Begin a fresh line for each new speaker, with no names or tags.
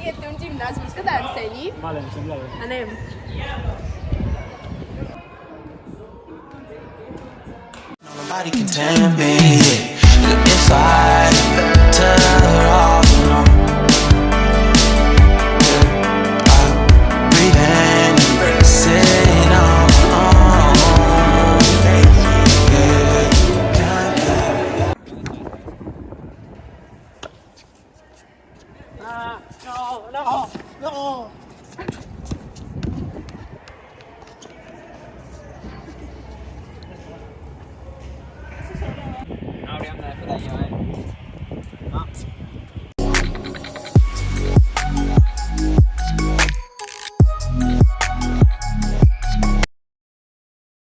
tiet té un gimnàs, vols que te l'ensenyi?
Vale, em sembla bé.
Anem.
Nobody can tame me if I turn her off, you know. I breathe in and sit on.
No! No hauríem d'haver fet allò,